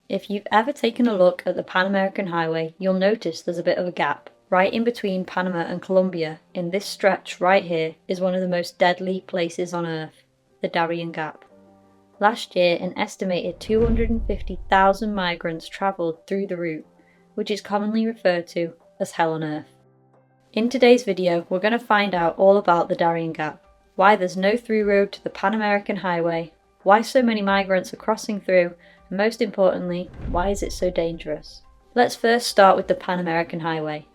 If you've ever taken a look at the Pan American Highway, you'll notice there's a bit of a gap. Right in between Panama and Colombia, in this stretch right here, is one of the most deadly places on Earth, the Darien Gap. Last year, an estimated 250,000 migrants travelled through the route, which is commonly referred to as Hell on Earth. In today's video, we're going to find out all about the Darien Gap, why there's no through road to the Pan American Highway, why so many migrants are crossing through, and most importantly, why is it so dangerous? Let's first start with the Pan American Highway.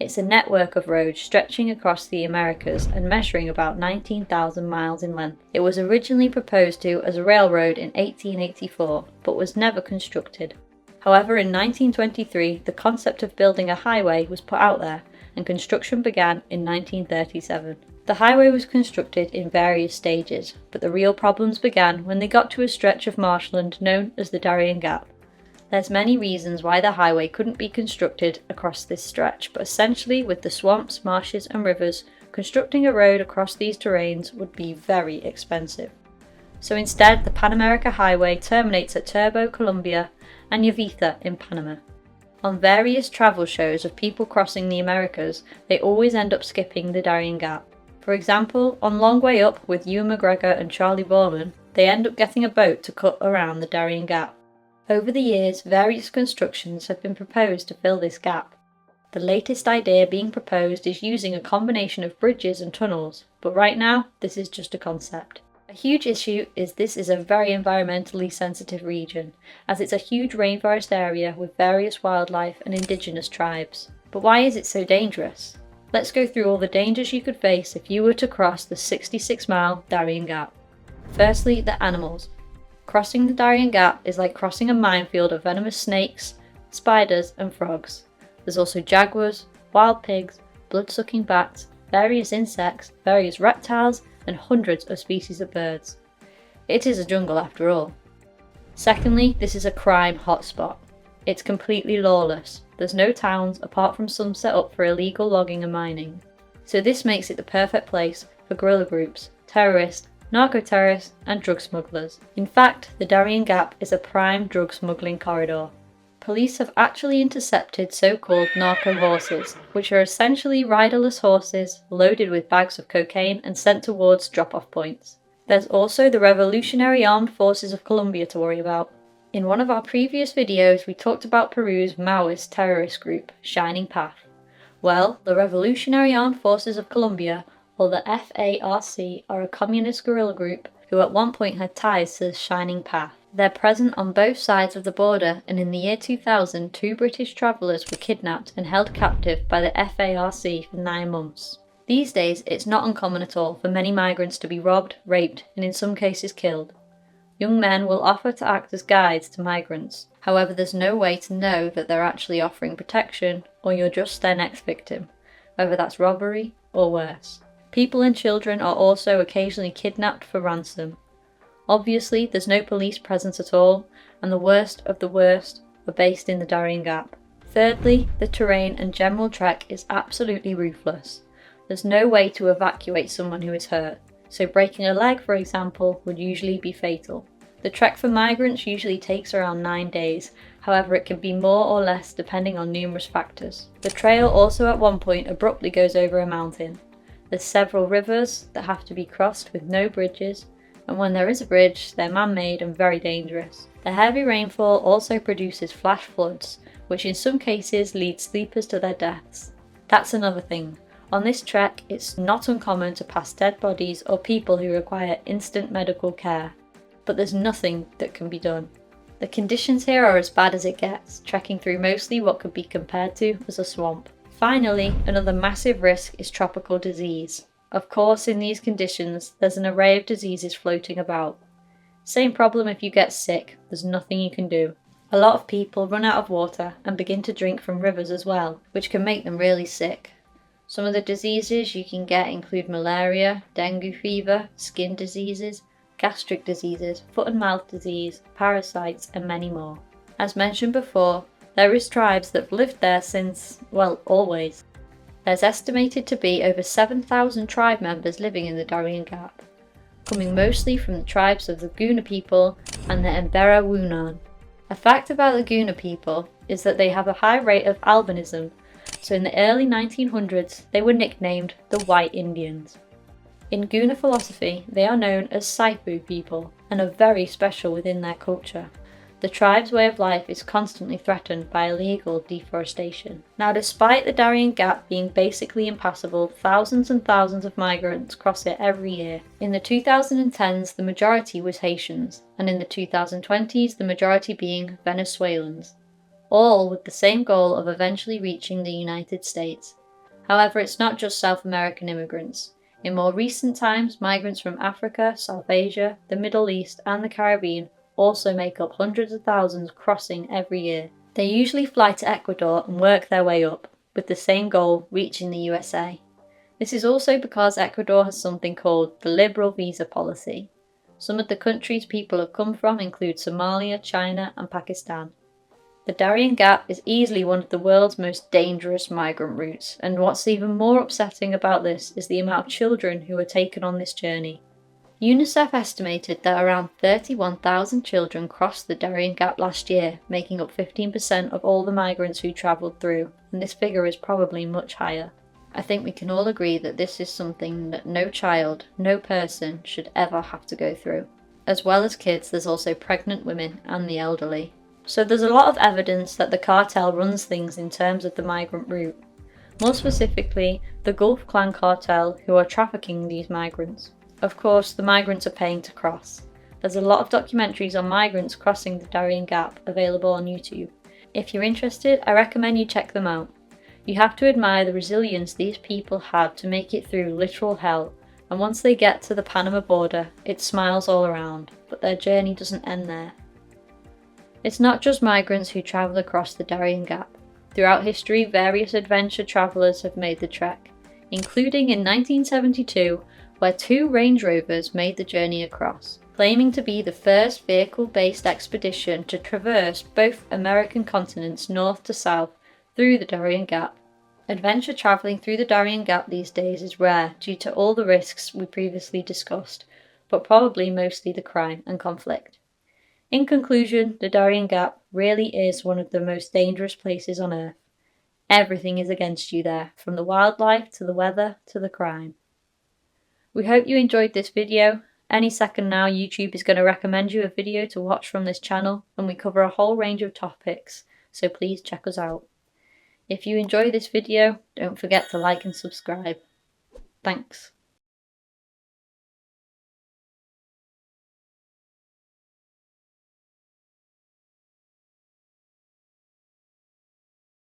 It's a network of roads stretching across the Americas and measuring about 19,000 miles in length. It was originally proposed to as a railroad in 1884, but was never constructed. However, in 1923, the concept of building a highway was put out there, and construction began in 1937. The highway was constructed in various stages, but the real problems began when they got to a stretch of marshland known as the Darien Gap. There's many reasons why the highway couldn't be constructed across this stretch, but essentially with the swamps, marshes and rivers, constructing a road across these terrains would be very expensive. So instead, the Pan America Highway terminates at Turbo, Colombia and Yavitha in Panama. On various travel shows of people crossing the Americas, they always end up skipping the Darien Gap. For example, on Long Way Up with Ewan McGregor and Charlie Borman, they end up getting a boat to cut around the Darien Gap. Over the years, various constructions have been proposed to fill this gap. The latest idea being proposed is using a combination of bridges and tunnels, but right now, this is just a concept. A huge issue is this is a very environmentally sensitive region, as it's a huge rainforest area with various wildlife and indigenous tribes. But why is it so dangerous? Let's go through all the dangers you could face if you were to cross the 66-mile Darien Gap. Firstly, the animals. Crossing the Darien Gap is like crossing a minefield of venomous snakes, spiders and frogs. There's also jaguars, wild pigs, blood-sucking bats, various insects, various reptiles and hundreds of species of birds. It is a jungle after all. Secondly, this is a crime hotspot. It's completely lawless. There's no towns apart from some set up for illegal logging and mining. So this makes it the perfect place for guerrilla groups, terrorists, narco-terrorists and drug smugglers. In fact, the Darien Gap is a prime drug smuggling corridor. Police have actually intercepted so-called narco horses, which are essentially riderless horses loaded with bags of cocaine and sent towards drop-off points. There's also the Revolutionary Armed Forces of Colombia to worry about. In one of our previous videos, we talked about Peru's Maoist terrorist group, Shining Path. Well, the Revolutionary Armed Forces of Colombia, or the FARC, are a communist guerrilla group who at one point had ties to the Shining Path. They're present on both sides of the border, and in the year 2000, 2 British travellers were kidnapped and held captive by the FARC for 9 months. These days, it's not uncommon at all for many migrants to be robbed, raped, and in some cases killed. Young men will offer to act as guides to migrants. However, there's no way to know that they're actually offering protection, or you're just their next victim, whether that's robbery or worse. People and children are also occasionally kidnapped for ransom. Obviously, there's no police presence at all, and the worst of the worst are based in the Darien Gap. Thirdly, the terrain and general trek is absolutely ruthless. There's no way to evacuate someone who is hurt, so breaking a leg, for example, would usually be fatal. The trek for migrants usually takes around 9 days, however it can be more or less depending on numerous factors. The trail also at one point abruptly goes over a mountain. There's several rivers that have to be crossed with no bridges, and when there is a bridge, they're man-made and very dangerous. The heavy rainfall also produces flash floods, which in some cases lead sleepers to their deaths. That's another thing. On this trek, it's not uncommon to pass dead bodies or people who require instant medical care, but there's nothing that can be done. The conditions here are as bad as it gets, trekking through mostly what could be compared to as a swamp. Finally, another massive risk is tropical disease. Of course, in these conditions, there's an array of diseases floating about. Same problem if you get sick, there's nothing you can do. A lot of people run out of water and begin to drink from rivers as well, which can make them really sick. Some of the diseases you can get include malaria, dengue fever, skin diseases, gastric diseases, foot and mouth disease, parasites, and many more. As mentioned before, there is tribes that have lived there since, well, always. There's estimated to be over 7,000 tribe members living in the Darien Gap, coming mostly from the tribes of the Guna people and the Embera Wunan. A fact about the Guna people is that they have a high rate of albinism, so in the early 1900s they were nicknamed the White Indians. In Guna philosophy, they are known as Saipu people and are very special within their culture. The tribe's way of life is constantly threatened by illegal deforestation. Now, despite the Darien Gap being basically impassable, thousands and thousands of migrants cross it every year. In the 2010s, the majority was Haitians, and in the 2020s, the majority being Venezuelans, all with the same goal of eventually reaching the United States. However, it's not just South American immigrants. In more recent times, migrants from Africa, South Asia, the Middle East, and the Caribbean also make up hundreds of thousands crossing every year. They usually fly to Ecuador and work their way up, with the same goal, reaching the USA. This is also because Ecuador has something called the liberal visa policy. Some of the countries people have come from include Somalia, China, and Pakistan. The Darien Gap is easily one of the world's most dangerous migrant routes, and what's even more upsetting about this is the amount of children who are taken on this journey. UNICEF estimated that around 31,000 children crossed the Darien Gap last year, making up 15% of all the migrants who travelled through, and this figure is probably much higher. I think we can all agree that this is something that no child, no person should ever have to go through. As well as kids, there's also pregnant women and the elderly. So there's a lot of evidence that the cartel runs things in terms of the migrant route. More specifically, the Gulf Clan cartel who are trafficking these migrants. Of course, the migrants are paying to cross. There's a lot of documentaries on migrants crossing the Darien Gap available on YouTube. If you're interested, I recommend you check them out. You have to admire the resilience these people had to make it through literal hell, and once they get to the Panama border, it smiles all around, but their journey doesn't end there. It's not just migrants who travel across the Darien Gap. Throughout history, various adventure travellers have made the trek, including in 1972, where 2 Range Rovers made the journey across, claiming to be the first vehicle-based expedition to traverse both American continents north to south through the Darien Gap. Adventure travelling through the Darien Gap these days is rare due to all the risks we previously discussed, but probably mostly the crime and conflict. In conclusion, the Darien Gap really is one of the most dangerous places on Earth. Everything is against you there, from the wildlife to the weather to the crime. We hope you enjoyed this video. Any second now, YouTube is going to recommend you a video to watch from this channel, and we cover a whole range of topics, so please check us out. If you enjoy this video, don't forget to like and subscribe. Thanks.